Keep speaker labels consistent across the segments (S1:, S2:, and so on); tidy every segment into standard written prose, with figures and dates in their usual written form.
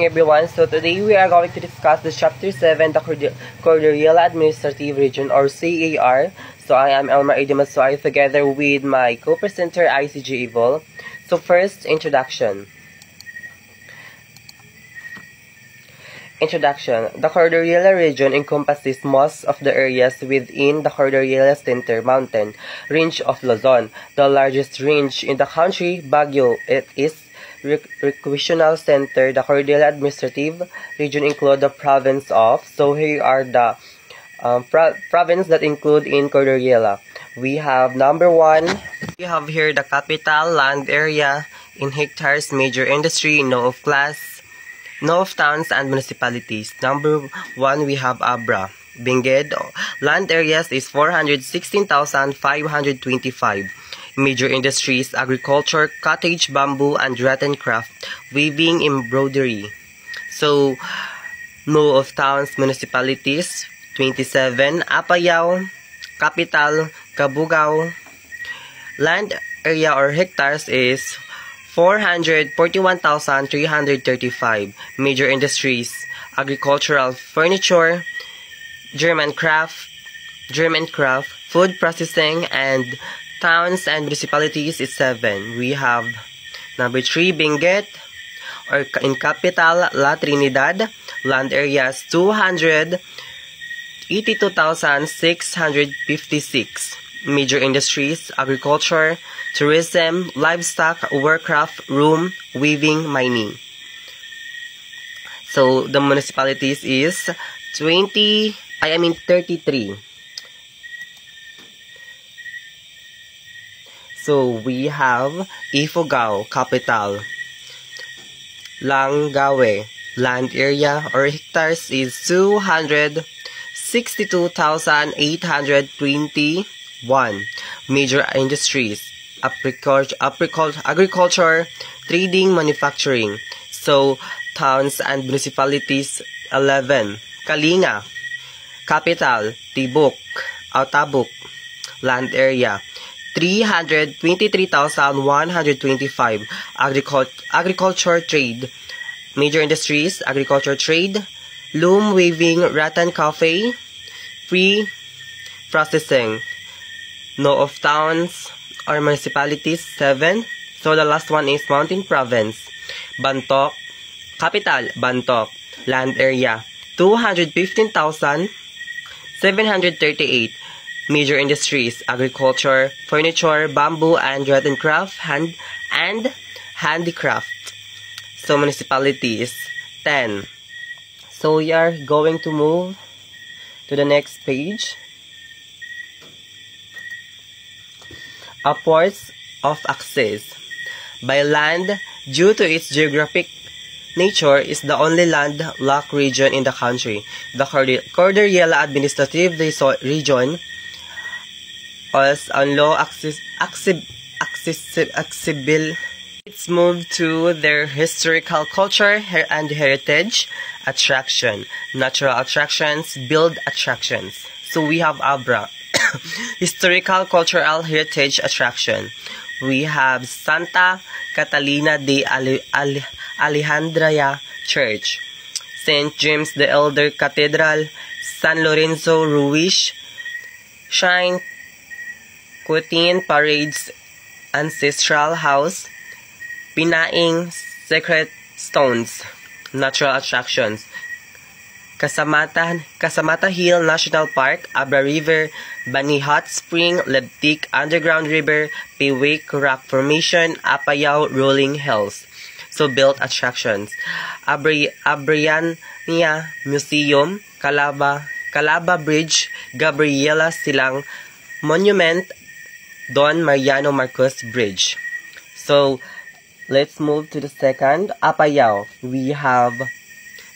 S1: morning everyone. So today we are going to discuss the chapter 7, the Cordillera Administrative Region or CAR. So I am Elmar Idimasoy together with my co-presenter ICG Evil. So first, introduction. The Cordillera region encompasses most of the areas within the Cordillera Center mountain range of Luzon, the largest range in the country. Baguio, it is recreational center. The Cordillera Administrative Region include the province of. So here are the province that include in Cordillera. We have number 1. We have here the capital land area in hectares, major industry, no of class, no of towns and municipalities. Number 1 we have Abra. Benguet, land areas is 416,525. Major industries, agriculture, cottage, bamboo, and rattan craft, weaving, embroidery. So, no of towns, municipalities, 27. Apayao, capital, Cabugao. Land area or hectares is 441,335. Major industries, agricultural, furniture, German craft, food processing, and towns and municipalities is 7. We have number 3, Benguet, or in capital, La Trinidad. Land areas 282,656. Major industries, agriculture, tourism, livestock, warcraft, room, weaving, mining. So the municipalities is 33. So we have Ifugao, capital. Langawe, land area or hectares is 262,821. Major industries, agriculture, trading, manufacturing. So towns and municipalities 11. Kalinga, capital, Tabuk, land area 323,125. Agriculture, trade. Major industries, agriculture, trade, loom, weaving, rattan, coffee, free processing. No of towns or municipalities 7. So the last one is Mountain Province. Bantok, capital, Bantok, land area 215,738. Major industries, agriculture, furniture, bamboo, and rattan craft, and handicraft. So municipalities 10. So we are going to move to the next page. Ports of access. By land, due to its geographic nature, is the only landlocked region in the country. The Cordillera Administrative Region is on low accessible. Let's move to their historical culture and heritage attraction. Natural attractions, build attractions. So we have Abra. Historical cultural heritage attraction. We have Santa Catalina de Alejandria Church, St. James the Elder Cathedral, San Lorenzo Ruiz Shrine, Cutin Parades Ancestral House, Pinaing Sacred Stones. Natural attractions, Casamata Hill National Park, Abra River, Bani Hot Spring, Lebtic Underground River, Pewake Rock Formation, Apayao Rolling Hills. So built attractions, Abriania Museum, Calaba Bridge, Gabriela Silang Monument, Don Mariano Marcos Bridge. So let's move to the second, Apayao. We have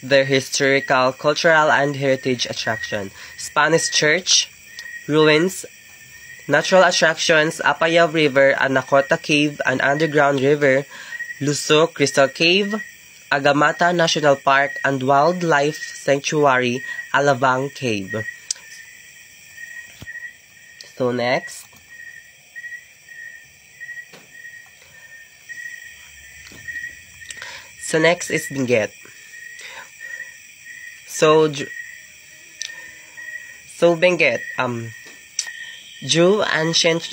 S1: their historical, cultural, and heritage attraction. Spanish Church, ruins, natural attractions, Apayao River, Anacota Cave, an underground river, Luso Crystal Cave, Agamata National Park, and Wildlife Sanctuary, Alabang Cave. So next, is Benguet. So, Benguet, drew ancient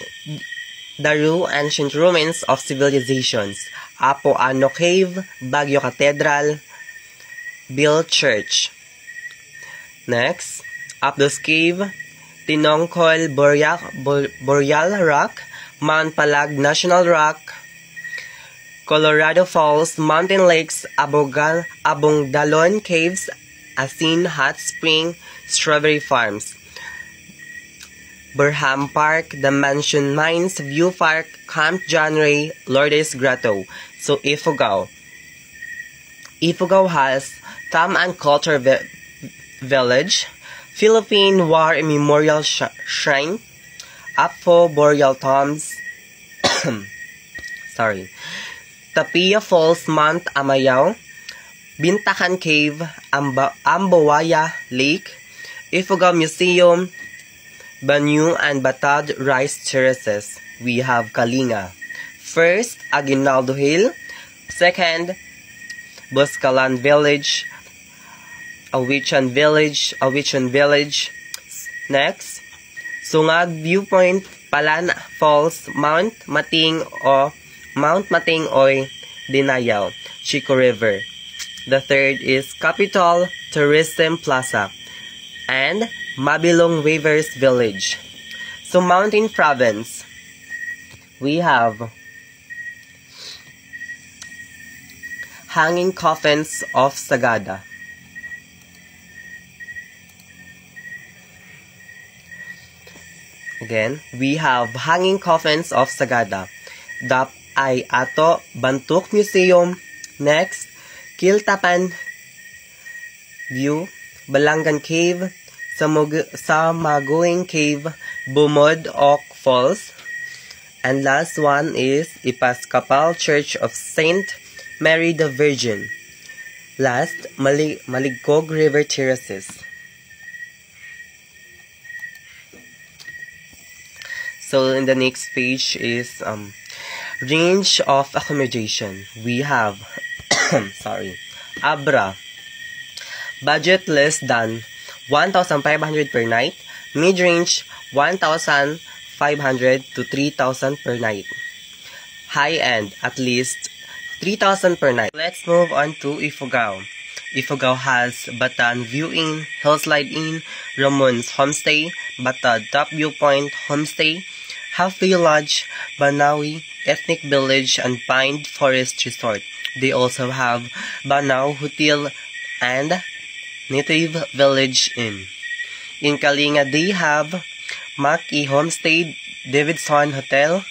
S1: ruins of civilizations. Apo Ano Cave, Baguio Cathedral, Bill Church. Next, Apdos Cave, Tinongkol Boreal Rock, Mount Palag National Rock, Colorado Falls, Mountain Lakes, Abongdalon Caves, Asin Hot Spring, Strawberry Farms, Burham Park, The Mansion Mines, View Park, Camp John Ray, Lourdes Grotto. So, Ifugao. Ifugao has Tom and Culture Village, Philippine War Memorial Shrine, Apo Boreal Tombs, Tapia Falls, Mount Amayao, Bintacan Cave, Ambawaya Lake, Ifugao Museum, Banyu and Batad Rice Terraces. We have Kalinga. First, Aguinaldo Hill. Second, Boscalan Village, Awichan Village. Next, Sungag Viewpoint, Palan Falls, Mount Mating Oy, Dinayao, Chico River. The third is Capital Tourism Plaza and Mabilong Weavers Village. So, Mountain Province, we have Hanging Coffins of Sagada. Again, we have Hanging Coffins of Sagada. Dap ay Ato Bantuk Museum. Next, Kiltapan View, Balangan Cave, Samagoing Cave, Bumod Oak Falls. And last one is Episcopal Church of Saint Mary the Virgin. Last, Maligcog River Terraces. So in the next page is range of accommodation. We have Abra, budget less than 1,500 per night, mid-range 1,500 to 3,000 per night, high-end at least 3,000 per night. Let's move on to Ifugao. Ifugao has Batan View Inn, Hillslide Inn, Ramon's Homestay, Batad Top Viewpoint Homestay, Halfway Lodge, Banawi Ethnic Village, and Pine Forest Resort. They also have Banao Hotel and Native Village Inn. In Kalinga, they have Maki Homestay, Davidson Hotel,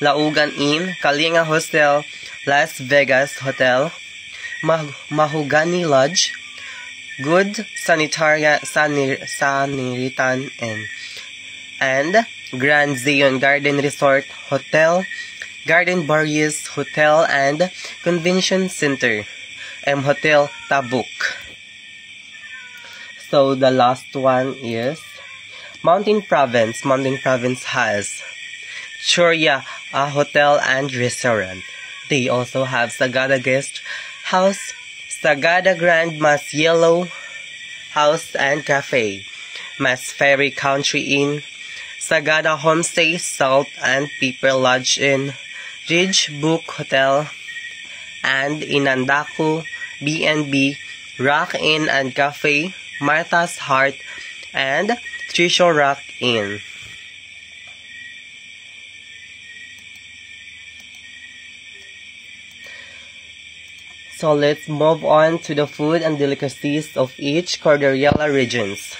S1: Laugan Inn, Kalinga Hostel, Las Vegas Hotel, Mahogany Lodge, Good Samaritan Inn, and Grand Zion Garden Resort Hotel, Garden Barriers Hotel and Convention Center, M Hotel Tabuk. So the last one is Mountain Province. Mountain Province has Choria, a hotel and restaurant. They also have Sagada Guest House, Sagada Grand Mas Yellow House and Cafe, Mas Ferry Country Inn, Sagada Homestay, Salt and Pepper Lodge Inn, Ridge Book Hotel, and Inandaku B&B, Rock Inn and Cafe, Martha's Heart, and Treasure Rock Inn. So let's move on to the food and delicacies of each Cordillera regions.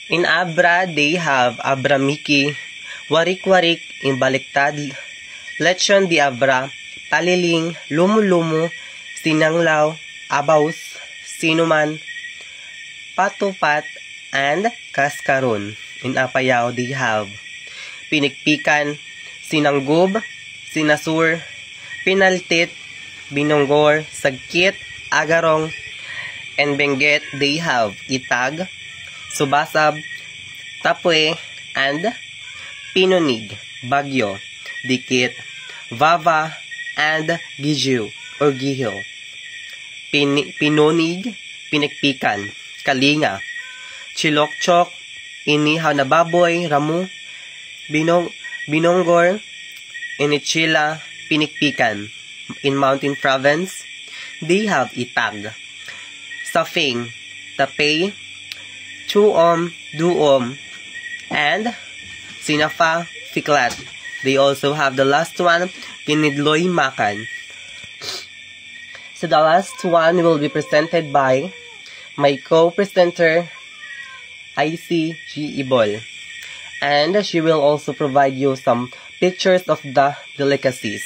S1: In Abra, they have Abramiki, Warik-Warik in Baliktad, Lechon de Abra, Paliling, Lumu-Lumu, Sinanglaw, Abaus, Sinuman, Patupat, and Kaskaron. In Apayao, they have Pinikpikan, Sinanggub, Sinasur, Pinaltit, Binonggor, Sagkit, Agarong, and Benguet. They have Itag, Subasab, Tapue, and Pinonig, Baguio, Dikit, Vava, and Gihil. Pinonig, pinikpikan, kalinga, chilokchok, inihaw na baboy, ramu, binonggor, inichila, pinikpikan. In Mountain Province, they have itag, stuffing, tapay, chuom, duom, and sinafa, fiklat. They also have the last one, kinidloy makan. So the last one will be presented by my co-presenter, ICG Ibol. And she will also provide you some pictures of the delicacies.